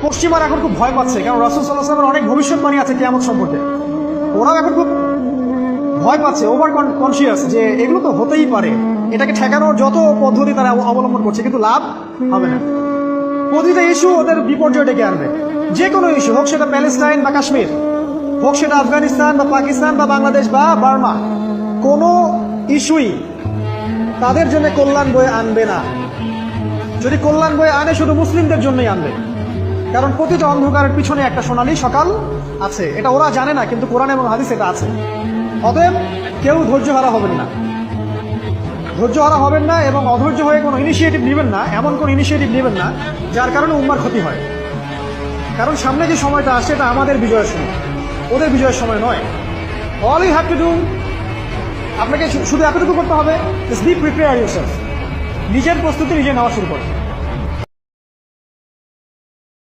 পশ্চিমারা এখন খুব ভয় পাচ্ছে, কারণ রাসূল সাল্লাল্লাহু আলাইহি ওয়াসাল্লামের অনেক ভবিষ্যৎবাণী আছে কিয়ামত সম্পর্কে। ওরাও এখন খুব ভয় পাচ্ছে, ওভার কনসিয়াস যে এগুলো তো হতেই পারে। এটাকে ঠেকানোর যত পদ্ধতি তারা অবলম্বন করছে, কিন্তু লাভ হবে না। প্রতিটা ইস্যু ওদের বিপর্যয় ডেকে আনবে। যে কোনো ইস্যু হোক, সেটা প্যালেস্টাইন বা কাশ্মীর, হোক সেটা আফগানিস্তান বা পাকিস্তান বা বাংলাদেশ বা বার্মা, কোনো ইস্যুই তাদের জন্য কল্যাণ বয়ে আনবে না। যদি কল্যাণ বয়ে আনে, শুধু মুসলিমদের জন্যই আনবে। কারণ প্রতিটা অন্ধকারের পিছনে একটা সোনালী সকাল আছে। এটা ওরা জানে না, কিন্তু কোরআন এবং হাদিস এটা আছে। অতএব কেউ ধৈর্য হারা হবেন না, ধৈর্য হারা হবেন না, এবং অধৈর্য হয়ে কোনো ইনিশিয়েটিভ নেবেন না, এমন কোনো ইনিশিয়েটিভ নেবেন না যার কারণে উম্মার ক্ষতি হয়। কারণ সামনে যে সময়টা আসছে, এটা আমাদের বিজয়ের সময়, ওদের বিজয়ের সময় নয়। All you have to do, আপনাকে শুধু এতটুকু করতে হবে, জাস্ট বি প্রিপেয়ার ইউরসেলফ। নিজের প্রস্তুতি নিজে নেওয়া শুরু করুন।